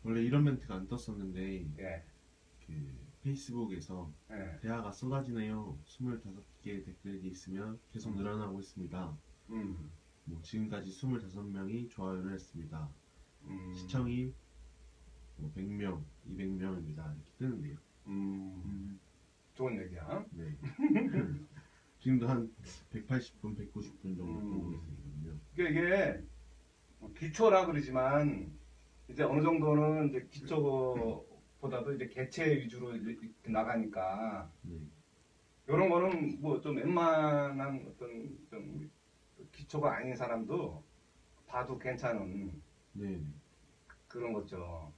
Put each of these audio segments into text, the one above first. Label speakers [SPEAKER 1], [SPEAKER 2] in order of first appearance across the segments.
[SPEAKER 1] 원래 이런 멘트가 안 떴었는데
[SPEAKER 2] 예.
[SPEAKER 1] 그 페이스북에서
[SPEAKER 2] 예.
[SPEAKER 1] 대화가 쏟아지네요. 25개 댓글이 있으면 계속 늘어나고 있습니다.
[SPEAKER 2] 음.
[SPEAKER 1] 뭐 지금까지 25명이 좋아요를 했습니다.
[SPEAKER 2] 음.
[SPEAKER 1] 시청이 뭐 100명, 200명입니다. 이렇게 뜨는데요.
[SPEAKER 2] 좋은 얘기야.
[SPEAKER 1] 네. 지금도 한 180분, 190분 정도 보고 계시거든요.
[SPEAKER 2] 이게 기초라 그러지만 이제 어느 정도는 이제 기초보다도 이제 개체 위주로 이렇게 나가니까
[SPEAKER 1] 네.
[SPEAKER 2] 이런 거는 뭐 좀 웬만한 어떤 좀 기초가 아닌 사람도 봐도 괜찮은
[SPEAKER 1] 네.
[SPEAKER 2] 그런 거죠.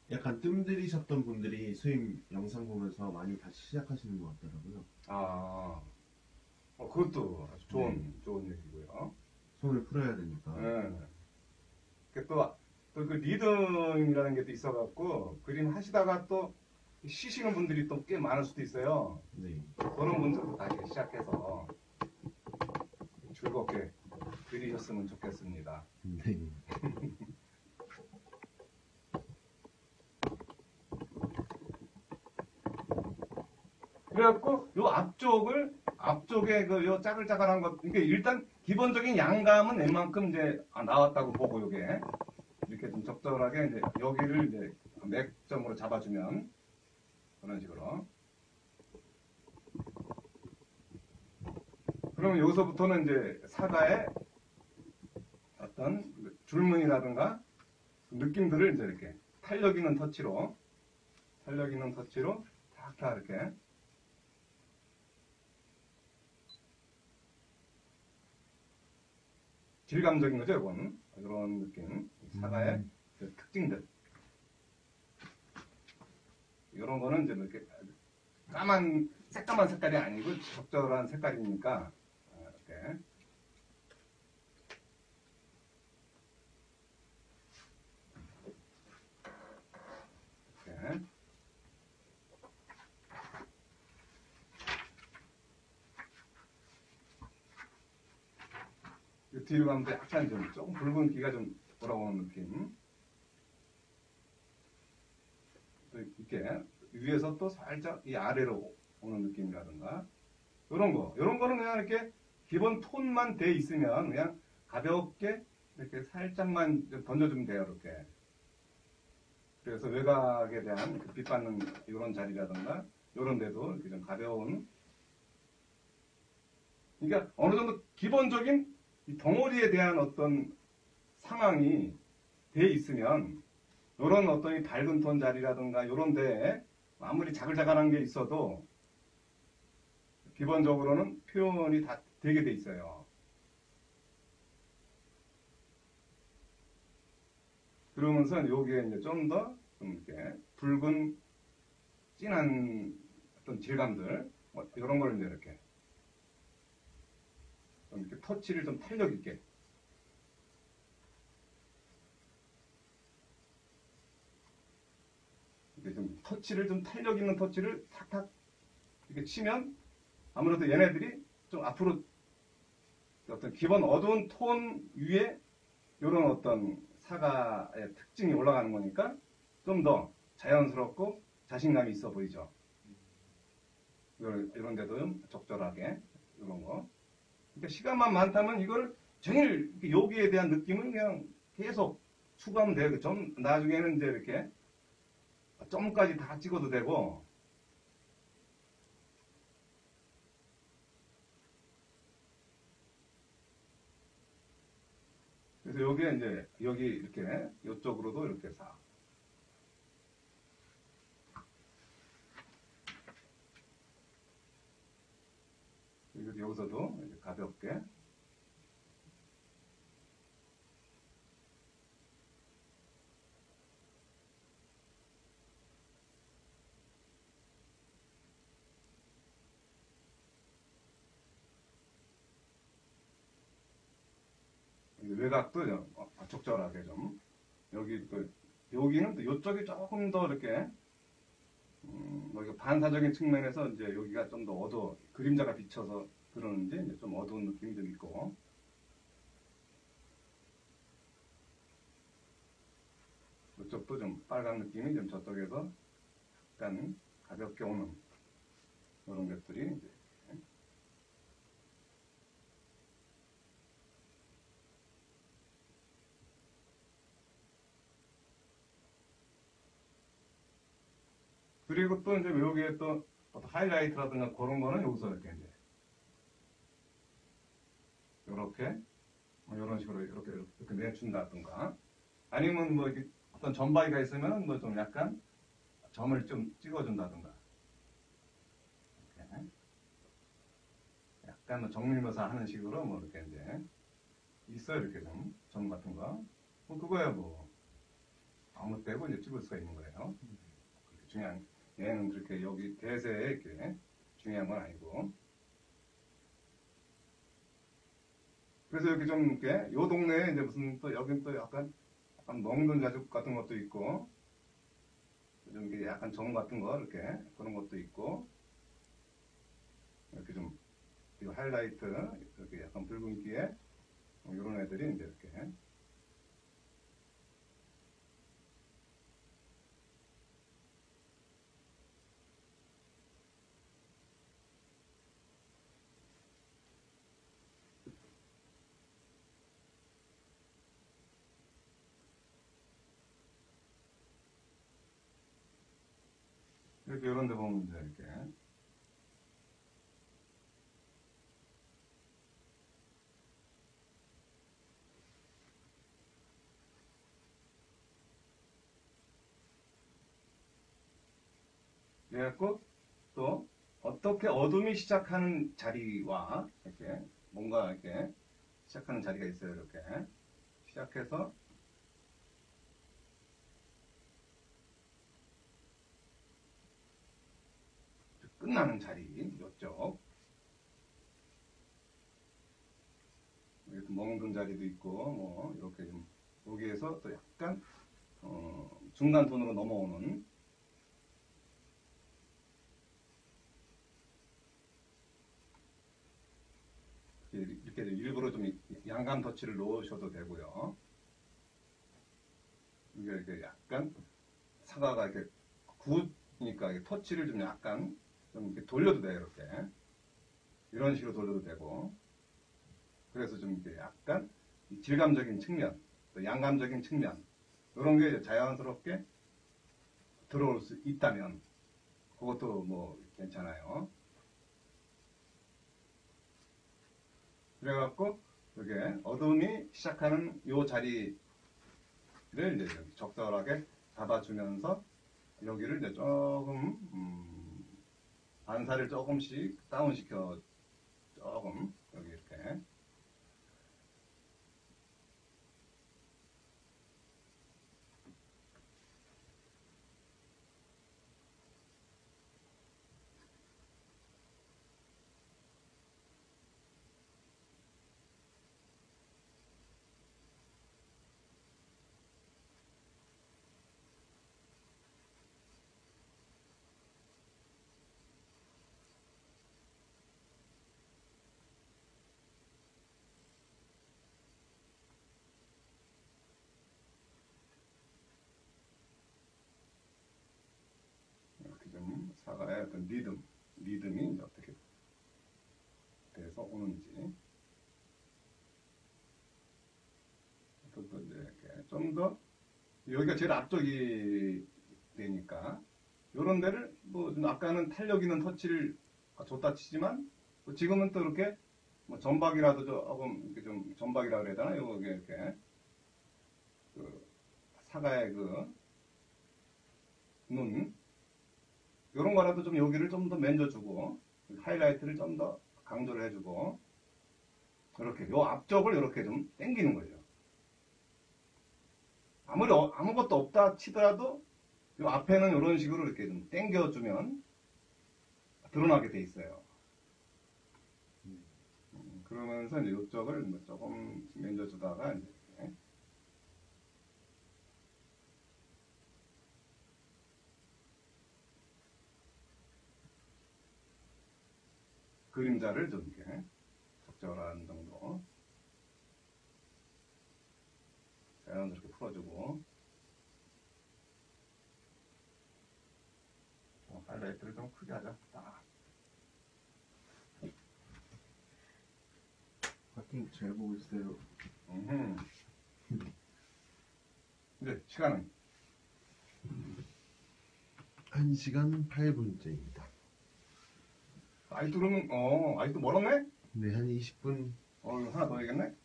[SPEAKER 1] 약간 뜸들이셨던 분들이 수임 영상 보면서 많이 다시 시작하시는 것 같더라고요.
[SPEAKER 2] 아, 그것도 아주 좋은 얘기고요.
[SPEAKER 1] 손을 풀어야 되니까.
[SPEAKER 2] 네. 또 그 리듬이라는 게 또 있어갖고 그림 하시다가 또 쉬시는 분들이 또 꽤 많을 수도 있어요.
[SPEAKER 1] 네.
[SPEAKER 2] 그런 분들도 다시 시작해서 즐겁게 그리셨으면 좋겠습니다.
[SPEAKER 1] 네.
[SPEAKER 2] 그래갖고 요 앞쪽에 그 요 짜글짜글한 것, 이게 일단 기본적인 양감은 웬만큼 이제 나왔다고 보고 요게 이렇게 좀 적절하게 이제 여기를 이제 맥점으로 잡아주면 그런 식으로. 그러면 여기서부터는 이제 사과의 어떤 줄무늬라든가 느낌들을 이제 이렇게 탄력 있는 터치로 탁탁 이렇게 질감적인 거죠, 이건. 이런 느낌. 사과의 그 특징들. 이런 거는 이제 이렇게 새까만 색깔이 아니고 적절한 색깔이니까, 이렇게. 이렇게. 뒤로 가면 약간 조금 붉은기가 좀 돌아오는 느낌. 또 이렇게 위에서 또 살짝 이 아래로 오는 느낌이라든가 이런 거는 그냥 이렇게 기본 톤만 돼 있으면 그냥 가볍게 이렇게 살짝만 던져주면 돼요. 이렇게. 그래서 외곽에 대한 그 빛받는 이런 자리라든가 이런 데도 이렇게 좀 가벼운, 그러니까 어느 정도 기본적인 이 덩어리에 대한 어떤 상황이 돼 있으면 이런 어떤 이 밝은 톤 자리라든가 이런 데에 아무리 자글자글한 게 있어도 기본적으로는 표현이 다 되게 돼 있어요. 그러면서 여기에 이제 좀 더 이렇게 붉은 진한 어떤 질감들 뭐 이런 걸 이제 이렇게 좀 이렇게 터치를 좀 탄력 있게 이렇게 좀 터치를 좀 탄력 있는 터치를 탁탁 이렇게 치면 아무래도 얘네들이 좀 앞으로 어떤 기본 어두운 톤 위에 이런 어떤 사과의 특징이 올라가는 거니까 좀 더 자연스럽고 자신감이 있어 보이죠. 이런 데도 좀 적절하게 이런 거. 그러니까 시간만 많다면 이걸 종일 여기에 대한 느낌을 그냥 계속 추구하면 돼요. 좀 나중에는 이제 이렇게 점까지 다 찍어도 되고. 그래서 여기에 이제 여기 이렇게 이쪽으로도 이렇게 싹. 여기서도 이제 가볍게. 외곽도 적절하게 좀. 여기는 또 이쪽이 조금 더 이렇게, 뭐 반사적인 측면에서 이제 여기가 좀 더 그림자가 비쳐서 그러는지 이제 좀 어두운 느낌이 좀 있고. 이것도 좀 빨간 느낌이 좀 저쪽에서 약간 가볍게 오는 이런 것들이 이제 그리고 또 이제 여기에 또 어떤 하이라이트라든가 그런 거는 여기서 이렇게 이제 이렇게 이런 식으로 이렇게 내준다든가 아니면 뭐 이렇게 어떤 점박이가 있으면 뭐 좀 약간 점을 좀 찍어준다든가 이렇게 약간 뭐 정밀묘사 하는 식으로 뭐 이렇게 이제 있어요. 이렇게 좀 점 같은 거. 뭐 그거야 뭐 아무 때고 이제 찍을 수가 있는 거예요. 그렇게 중요한 얘는 그렇게 여기 대세에 이렇게 중요한 건 아니고. 그래서 여기 좀 이렇게 요 동네에 이제 무슨 또 여긴 또 약간 멍든 자죽 같은 것도 있고 좀 이게 약간 점 같은 거 이렇게 그런 것도 있고 이렇게 좀 이 하이라이트 이렇게 약간 붉은기에 이런 애들이 이제 이렇게 이렇게 이런 데 보면 이제 이렇게 그래갖고 또 어떻게 어둠이 시작하는 자리와 이렇게 뭔가 이렇게 시작하는 자리가 있어요. 이렇게 시작해서 끝나는 자리 이쪽 이렇게 멍든 자리도 있고 뭐 이렇게 좀 여기에서 또 약간 중간 톤으로 넘어오는 이렇게 일부러 좀 양감 터치를 놓으셔도 되고요. 이게 이렇게 약간 사과가 이렇게 구우니까 이렇게 터치를 좀 약간 좀 이렇게 돌려도 돼요. 이렇게 이런 식으로 돌려도 되고 그래서 좀 이렇게 약간 질감적인 측면, 또 양감적인 측면 이런 게 자연스럽게 들어올 수 있다면 그것도 뭐 괜찮아요. 그래갖고 이게 어둠이 시작하는 요 자리를 이제 적절하게 잡아주면서 여기를 이제 조금 반사를 조금씩 다운시켜 조금 여기 이렇게 이렇게 좀 사과의 어떤 리듬이 이제 어떻게 돼서 오는지 또 이제 이렇게 좀 더 여기가 제일 앞쪽이 되니까 이런 데를 뭐 아까는 탄력 있는 터치를 줬다 치지만 뭐 지금은 또 이렇게 뭐 점박이라도 조금 이렇게 좀 점박이라 그래야 되나 요게 이렇게 그 사과의 그 눈 이런 거라도 좀 여기를 좀 더 만져주고 하이라이트를 좀 더 강조를 해주고 이렇게 요 앞쪽을 이렇게 좀 당기는 거죠. 아무리 아무것도 없다 치더라도 요 앞에는 이런 식으로 이렇게 좀 당겨주면 드러나게 돼 있어요. 그러면서 이제 이쪽을 뭐 조금 만져주다가 이제 이렇게 그림자를 좀 이렇게 적절한 정도 자연스럽게 풀어주고 좀 크게 하자. 딱.
[SPEAKER 1] 하여튼 잘 보고 있어요.
[SPEAKER 2] 음흠. 이제 시간은
[SPEAKER 1] 1시간 8분째입니다.
[SPEAKER 2] 아직도 그러면 아직도 멀었네?
[SPEAKER 1] 네, 한 20분.
[SPEAKER 2] 하나 더 해야겠네?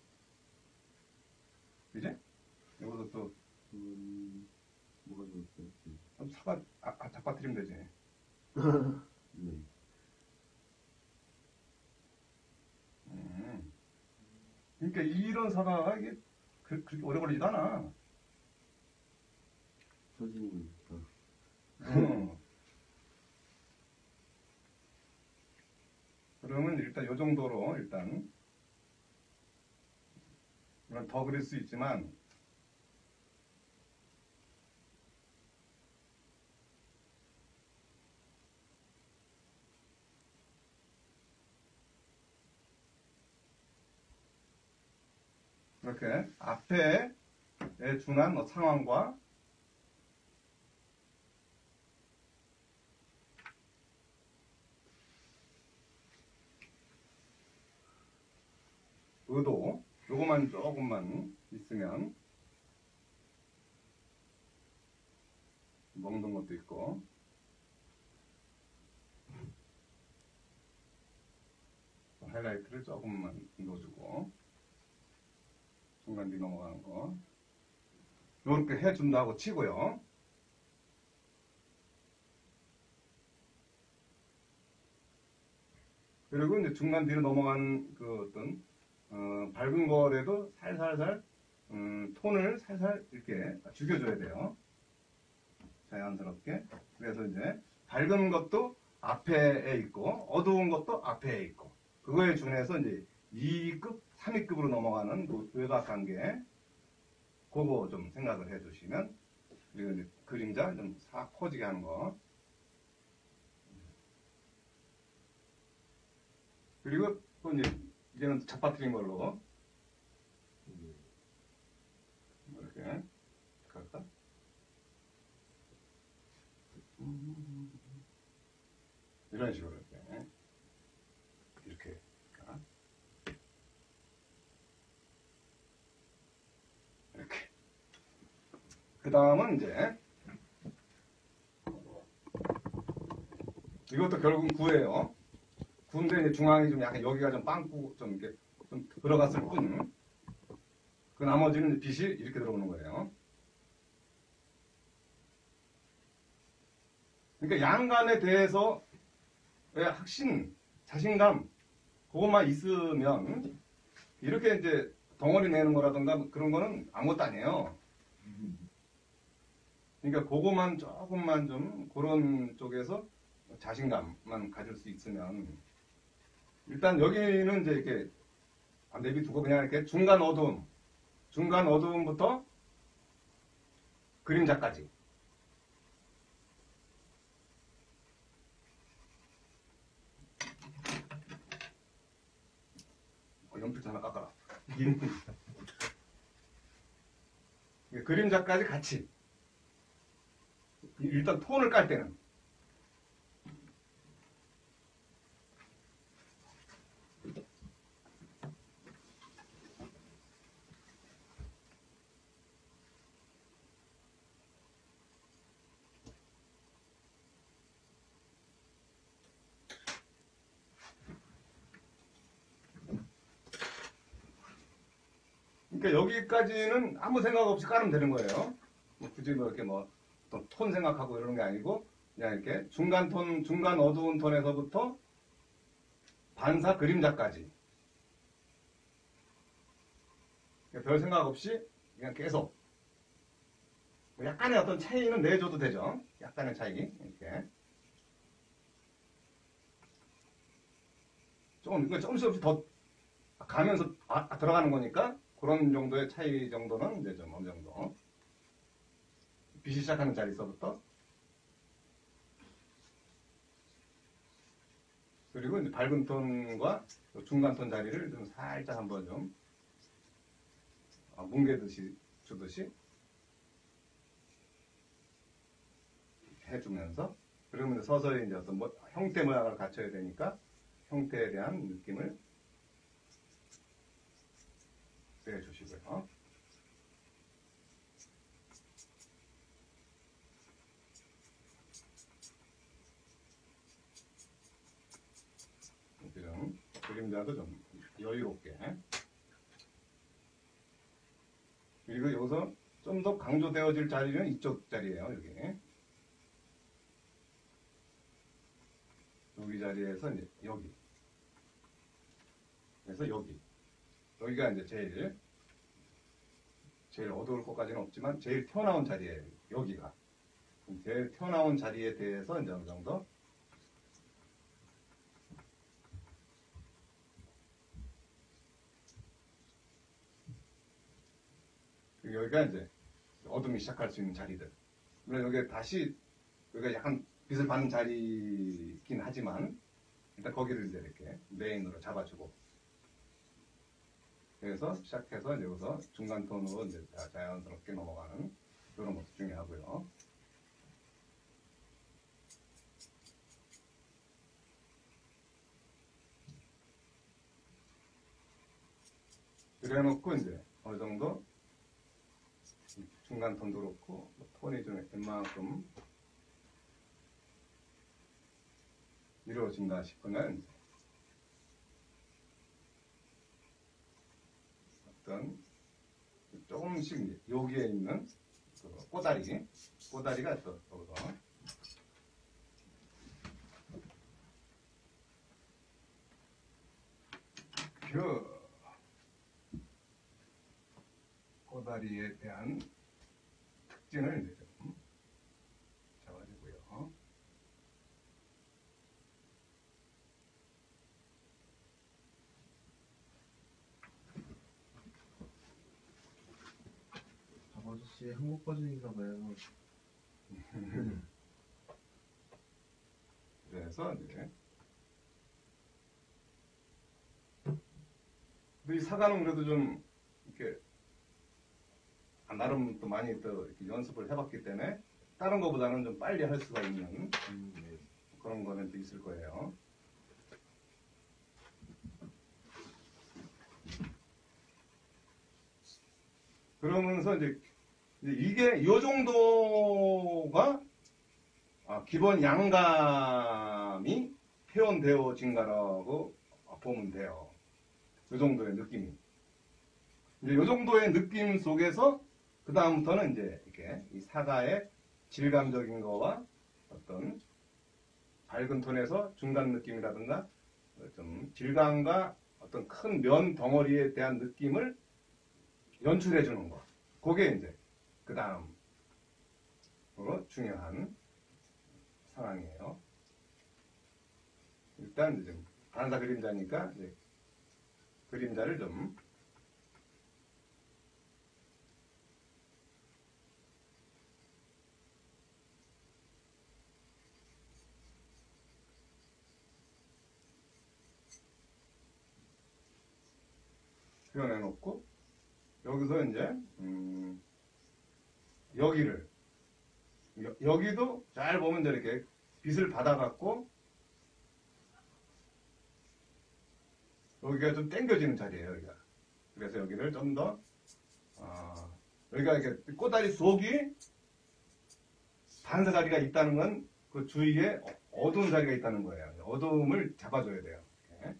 [SPEAKER 2] 이제? 여기서 또
[SPEAKER 1] 뭐가 좋을까요?
[SPEAKER 2] 좀 잡아뜨리면 되지.
[SPEAKER 1] 네.
[SPEAKER 2] 그러니까 이런 사과가 이게 그렇게 오래 걸리지도 않아.
[SPEAKER 1] 선생님이니까.
[SPEAKER 2] 그러면 일단 요 정도로 일단 물론 더 그릴 수 있지만 이렇게 앞에에 준한 상황과 의도 요거만 조금만 있으면 먹는 것도 있고 하이라이트를 조금만 넣어주고 중간 뒤 넘어가는 거 요렇게 해준다고 치고요. 그리고 이제 중간 뒤로 넘어가는 그 어떤 밝은 거라도 살살살 톤을 살살 이렇게 죽여줘야 돼요. 자연스럽게. 그래서 이제 밝은 것도 앞에 있고 어두운 것도 앞에 있고 그거에 준해서 이제 2급, 3위급으로 넘어가는 그 외곽관계 그거 좀 생각을 해주시면 그리고 이제 그림자 좀 싹 퍼지게 하는 거 그리고 또 이제 이제는 잡아뜨린 걸로 이렇게 갈까? 이런 식으로 이렇게 이렇게 그 다음은 이제 이것도 결국은 구예요. 구인데 이제 중앙이 좀 약간 여기가 좀 빵꾸 좀 이렇게 좀 들어갔을 뿐 그 나머지는 빛이 이렇게 들어오는 거예요. 그러니까 양감에 대해서 확신, 자신감 그것만 있으면 이렇게 이제 덩어리 내는 거라든가 그런 거는 아무것도 아니에요. 그러니까 그거만 조금만 좀 그런 쪽에서 자신감만 가질 수 있으면 일단 여기는 이제 이렇게 내비두고 그냥 이렇게 중간 어두움부터 그림자까지 연필 하나 깎아라. 그림자까지 같이 일단 톤을 깔 때는 그러니까 여기까지는 아무 생각 없이 깔으면 되는 거예요. 굳이 뭐 이렇게 톤 생각하고 이러는 게 아니고 그냥 이렇게 중간 톤, 중간 어두운 톤에서부터 반사 그림자까지 별 생각 없이 그냥 계속 약간의 어떤 차이는 내줘도 되죠. 약간의 차이 이렇게 조금씩 더 가면서 들어가는 거니까 그런 정도의 차이 정도는 이제 좀 어느 정도 빛이 시작하는 자리서부터 그리고 이제 밝은 톤과 중간 톤 자리를 좀 살짝 한번 좀 뭉개듯이 주듯이 해주면서 그러면 서서히 이제 어떤 형태 모양을 갖춰야 되니까 형태에 대한 느낌을 빼주시고요. 지금 그림자도 좀 여유롭게. 그리고 여기서 좀 더 강조되어질 자리는 이쪽 자리예요. 여기 자리에서 이제 여기. 그래서 여기가 이제 제일 어두울 것까지는 없지만 제일 튀어나온 자리예요. 여기가. 제일 튀어나온 자리에 대해서 이제 어느 정도 여기가 이제 어둠이 시작할 수 있는 자리들. 물론 여기 다시 여기가 약간 빛을 받는 자리이긴 하지만 일단 거기를 이제 이렇게 메인으로 잡아주고 그래서 시작해서 이제 여기서 중간 톤으로 이제 자연스럽게 넘어가는 이런 것도 중요하고요. 그래놓고 이제 어느 정도 중간 톤도 그렇고 톤이 좀 웬만큼 이루어진다 싶으면 어떤 조금씩 여기에 있는 그 꼬다리가 또 여기서 그 꼬다리에 대한 특징을 이제 좀 잡아주고요.
[SPEAKER 1] 아저씨 한국 버전인가 봐요.
[SPEAKER 2] 그래서 이제 근데 이 사과는 그래도 좀 이렇게 나름 또 많이 또 이렇게 연습을 해봤기 때문에 다른 것보다는 좀 빨리 할 수가 있는
[SPEAKER 1] 네.
[SPEAKER 2] 그런 거는 또 있을 거예요. 그러면서 이제 이게 이 정도가 기본 양감이 표현되어진가라고 보면 돼요. 이 정도의 느낌이. 이제 이 정도의 느낌 속에서 그 다음부터는 이제 이렇게 이 사과의 질감적인 거와 어떤 밝은 톤에서 중간 느낌이라든가 좀 질감과 어떤 큰 면 덩어리에 대한 느낌을 연출해 주는 거. 그게 이제 그 다음으로 중요한 상황이에요. 일단 이제 반사 그림자니까 이제 그림자를 좀 표현해 놓고 여기서 이제 여기도 잘 보면 이렇게 빛을 받아갖고 여기가 좀 당겨지는 자리예요. 여기가. 그래서 여기를 좀 더 여기가 이렇게 꼬다리 속이 반사 자리가 있다는 건 그 주위에 어두운 자리가 있다는 거예요. 어두움을 잡아줘야 돼요. 이렇게.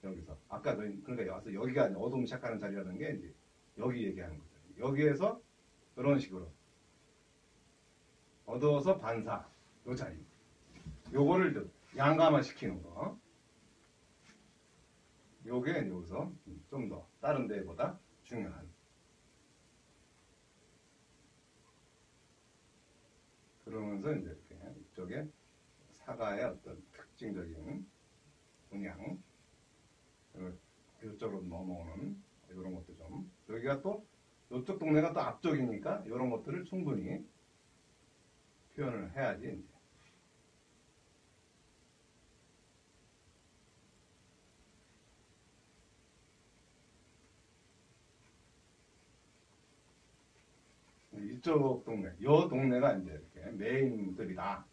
[SPEAKER 2] 여기서 아까 그러니까 와서 여기가 어두움 시작하는 자리라는 게 이제 여기 얘기하는 거죠. 여기에서 이런 식으로 어두워서 반사 요 자리 요거를 좀 양감화 시키는 거 요게 여기서 좀 더 다른 데보다 중요한 그러면서 이제 이렇게 이쪽에 사과의 어떤 특징적인 분양 이쪽으로 넘어오는 이런 것도 좀 여기가 또 이쪽 동네가 또 앞쪽이니까 이런 것들을 충분히 표현을 해야지 이제. 이쪽 동네, 이 동네가 이제 이렇게 메인들이다.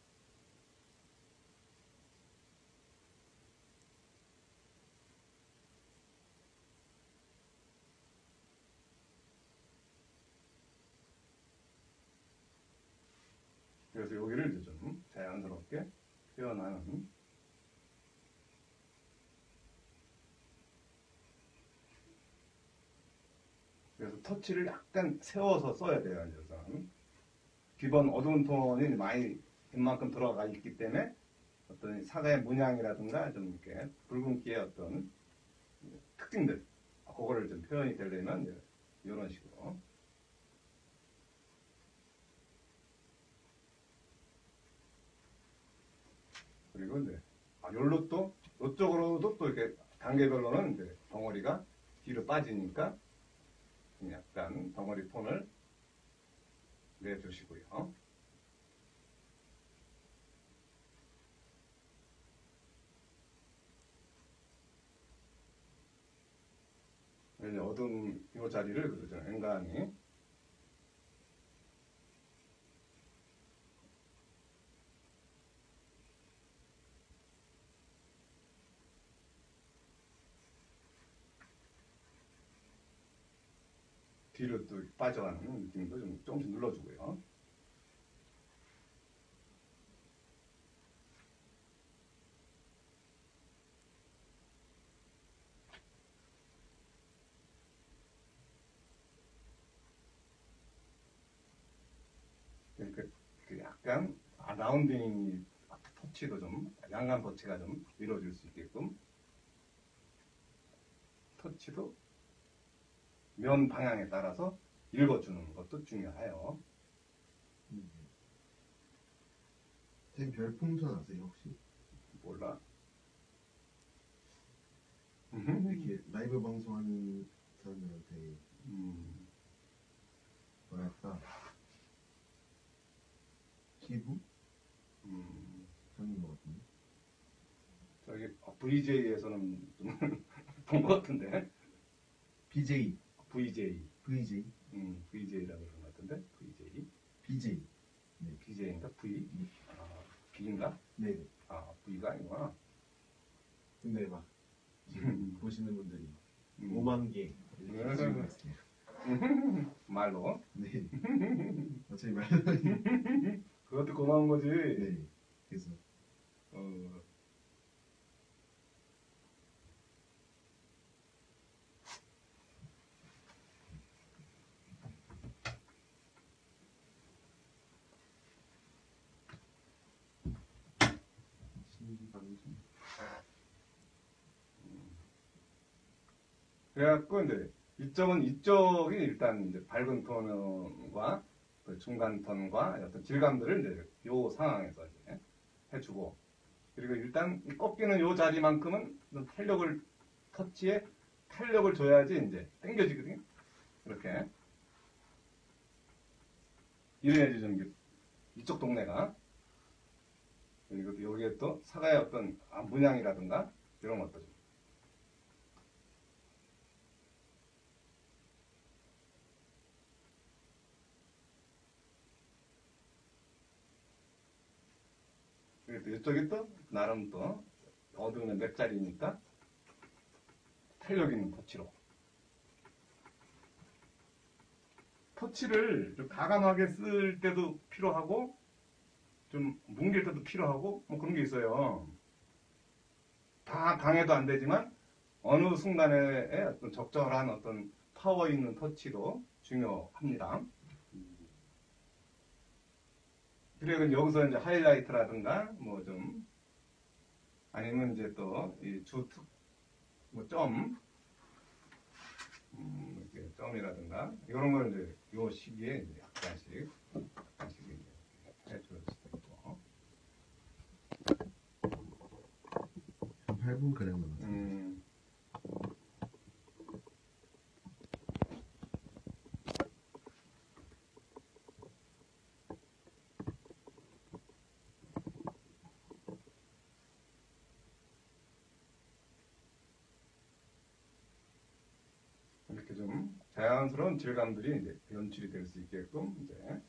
[SPEAKER 2] 그래서 여기를 이제 좀 자연스럽게 표현하는. 그래서 터치를 약간 세워서 써야 돼요. 그래서 기본 어두운 톤이 많이 웬만큼 들어가 있기 때문에 어떤 사과의 문양이라든가 좀 이렇게 붉은기의 어떤 특징들, 그거를 좀 표현이 되려면 이제 이런 식으로. 그리고 이제 요로 또 이쪽으로도 또 이렇게 단계별로는 이제 덩어리가 뒤로 빠지니까 약간 덩어리 톤을 내주시고요. 이제 어두운 이 자리를 그러죠. 앵간히 뒤로 또 빠져가는 느낌도 좀 조금씩 눌러주고요. 그러니까 그 약간 라운딩 터치도 좀 양감 터치가 좀 이루어질 수 있게끔 터치도 면 방향에 따라서 읽어주는 것도 중요해요.
[SPEAKER 1] 선생님 별풍선 아세요 혹시?
[SPEAKER 2] 몰라.
[SPEAKER 1] 이렇게 라이브 방송하는 사람들한테 뭐랄까 기부? 하는 것 같은데.
[SPEAKER 2] 저기 VJ에서는 좀 본 것 같은데.
[SPEAKER 1] BJ,
[SPEAKER 2] VJ,
[SPEAKER 1] VJ,
[SPEAKER 2] VJ라고 그러는 것 같은데. VJ,
[SPEAKER 1] BJ. 네.
[SPEAKER 2] BJ인가 V? B인가?
[SPEAKER 1] 네.
[SPEAKER 2] V가 아니구나.
[SPEAKER 1] 근데 막 보시는 분들이
[SPEAKER 2] 음.
[SPEAKER 1] 5만 개 이렇게 쓰고 있어요.
[SPEAKER 2] 말로.
[SPEAKER 1] 네. 어차피 말.
[SPEAKER 2] 그것도 고마운 거지.
[SPEAKER 1] 네. 그래서 신기방송.
[SPEAKER 2] 그래갖고 이제 이쪽이 일단 이제 밝은 톤과 그 중간 톤과 어떤 질감들을 이제 요 상황에서 이제 해주고, 그리고 일단 꺾이는 요 자리만큼은 터치에 탄력을 줘야지 이제 당겨지거든요. 이렇게 이래야지 좀 이쪽 동네가. 그리고 여기에 또 사과의 어떤 문양이라든가 이런 것도 좀. 그리고 이쪽이 또 나름 또 어두운 몇 자리니까 탄력 있는 터치로. 터치를 좀 가감하게 쓸 때도 필요하고 좀 뭉길 때도 필요하고 뭐 그런 게 있어요. 다 강해도 안 되지만 어느 순간에 어떤 적절한 어떤 파워 있는 터치도 중요합니다. 그리고 여기서 이제 하이라이트라든가 뭐 좀 아니면 이제 또 이 주특 뭐 점 이렇게 점이라든가 이런 걸 이제 요 시기에 이제 약간씩 이제 해줄 수도 있고.
[SPEAKER 1] 8분 가량 남았어요.
[SPEAKER 2] 이렇게 좀 자연스러운 질감들이 이제 연출이 될 수 있게끔 이제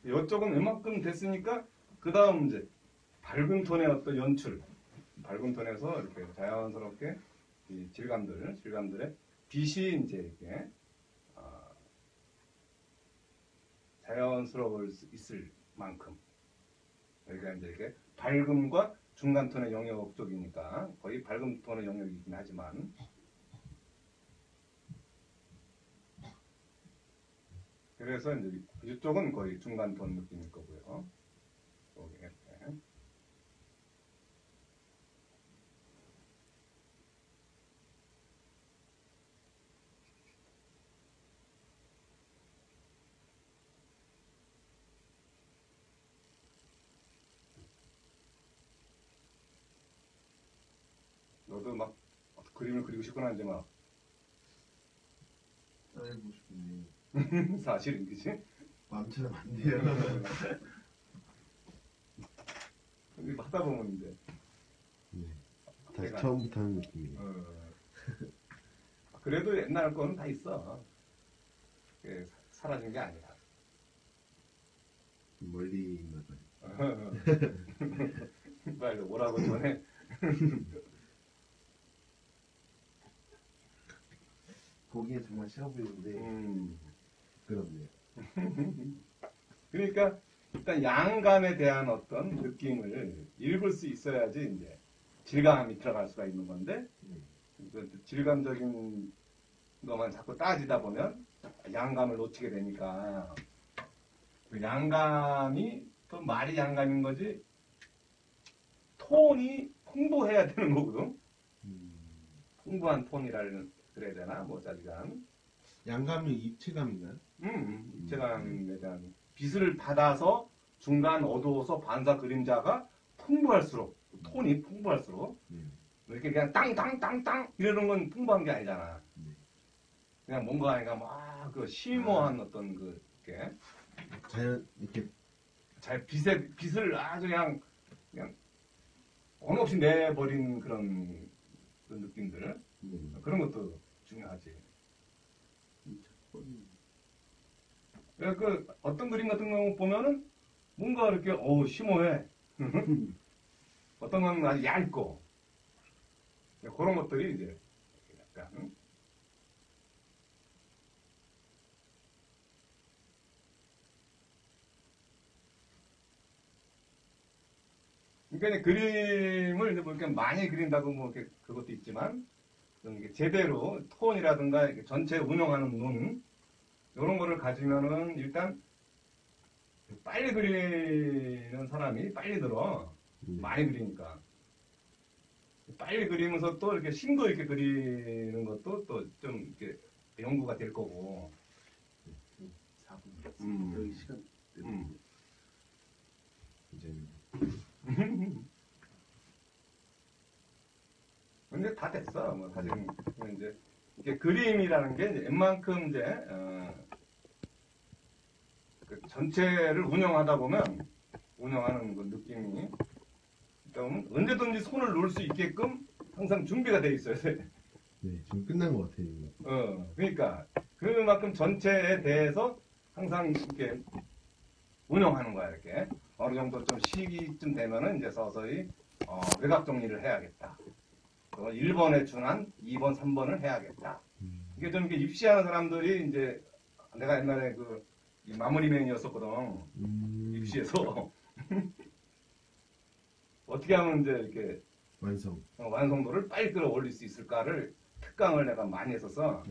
[SPEAKER 2] 이쪽은 웬만큼 됐으니까 그 다음 이제 밝은 톤의 어떤 연출, 밝은 톤에서 이렇게 자연스럽게 이 질감들의 빛이 이제 이렇게 자연스러울 수 있을 만큼 여기가 이제 이게 밝음과 중간 톤의 영역 쪽이니까 거의 밝음 톤의 영역이긴 하지만 그래서 이제 이쪽은 거의 중간 톤 느낌일 거고요. 여기 이렇게. 너도 막 그림을 그리고 싶거나 이제 막
[SPEAKER 1] 따라해보고 싶네.
[SPEAKER 2] 사실은 그치?
[SPEAKER 1] 마음처럼 안 돼요.
[SPEAKER 2] 근데 하다 보면 이제
[SPEAKER 1] 네. 다시 처음부터 하는 느낌이에요.
[SPEAKER 2] 그래도 옛날 거는 다 있어. 그게 사라진 게 아니라.
[SPEAKER 1] 멀리 있나 봐요.
[SPEAKER 2] 빨리 오라고 전에.
[SPEAKER 1] 보기에 정말 쉬워 보이는데 그렇네요.
[SPEAKER 2] 그러니까 일단 양감에 대한 어떤 느낌을 읽을 수 있어야지 이제 질감이 들어갈 수가 있는 건데 그 질감적인 것만 자꾸 따지다 보면 양감을 놓치게 되니까 그 양감이 또 말이 양감인 거지 톤이 풍부해야 되는 거거든. 풍부한 톤이라는 그래야 되나 뭐 자지간
[SPEAKER 1] 양감이 입체감인가요?
[SPEAKER 2] 입체감에 대한 빛을 받아서 중간 어두워서 반사 그림자가 풍부할수록 톤이 풍부할수록 이렇게 그냥 땅땅땅땅 이러는 건 풍부한 게 아니잖아. 그냥 뭔가 아니가 막그 심오한 어떤 그 이렇게
[SPEAKER 1] 자연 이렇게
[SPEAKER 2] 잘 빛을 아주 그냥 언 없이 내버린 그런 느낌들 그런 것도 중요하지. 그러니까 그 어떤 그림 같은 경우 보면은 뭔가 이렇게 심오해. 어떤 건 아주 얇고 그런 것들이 이제 약간 그러니까 이제 그림을 이제 뭐 이렇게 많이 그린다고 뭐 이렇게 그것도 있지만 좀 이게 제대로 톤이라든가 이렇게 전체 운영하는 눈 이런 거를 가지면은 일단 빨리 그리는 사람이 빨리 들어 많이 그리니까 빨리 그리면서 또 이렇게 심도 있게 그리는 것도 또 좀 이렇게 연구가 될 거고.
[SPEAKER 1] 4분 여기 시간 이제
[SPEAKER 2] 근데 다 됐어. 뭐 사실 이제 이게 그림이라는 게 이제 웬만큼 이제 그 전체를 운영하다 보면 운영하는 그 느낌이 좀 언제든지 손을 놓을 수 있게끔 항상 준비가 돼 있어야 돼.
[SPEAKER 1] 네, 지금 끝난 것 같아요. 이거.
[SPEAKER 2] 그러니까 그만큼 전체에 대해서 항상 이렇게 운영하는 거야 이렇게. 어느 정도 좀 시기쯤 되면은 이제 서서히 외곽 정리를 해야겠다. 1번에 준한 2번, 3번을 해야겠다. 이게 좀 이렇게 입시하는 사람들이 이제 내가 옛날에 그 마무리맨이었었거든. 입시에서 어떻게 하면 이제 이렇게 완성도를 빨리 끌어올릴 수 있을까를 특강을 내가 많이 했었어.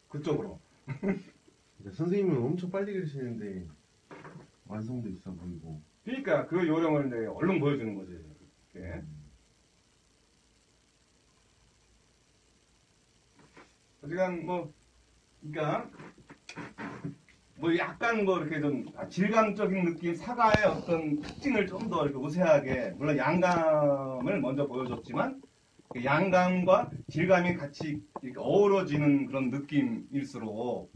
[SPEAKER 2] 그쪽으로.
[SPEAKER 1] 그러니까 선생님은 엄청 빨리 그리시는데 완성도 있어 보이고.
[SPEAKER 2] 그러니까 그 요령을 이제 얼른 보여주는 거지. 이렇게. 어지간 뭐, 그러니까 뭐 약간 뭐 이렇게 좀 질감적인 느낌, 사과의 어떤 특징을 좀 더 이렇게 우세하게, 물론 양감을 먼저 보여줬지만 그 양감과 질감이 같이 이렇게 어우러지는 그런 느낌일수록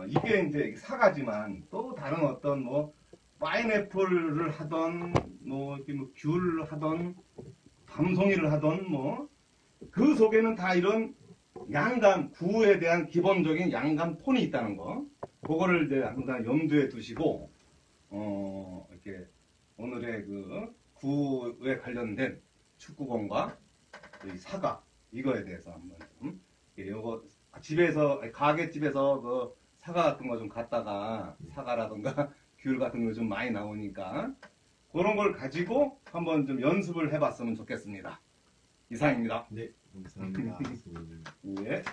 [SPEAKER 2] 이게 이제 사과지만 또 다른 어떤 뭐 파인애플을 하던 뭐 이렇게 뭐 귤을 하던 밤송이를 하던 뭐 그 속에는 다 이런 양감, 구에 대한 기본적인 양감 톤이 있다는 거. 그거를 이제 항상 염두에 두시고, 이렇게 오늘의 그 구에 관련된 축구공과 사과, 이거에 대해서 한번 좀, 요거 집에서, 가게집에서 그 사과 같은 거 좀 갖다가 사과라든가 귤 같은 거 좀 많이 나오니까 그런 걸 가지고 한번 좀 연습을 해봤으면 좋겠습니다. 이상입니다.
[SPEAKER 1] 네, 감사합니다. 선생님.
[SPEAKER 2] 예.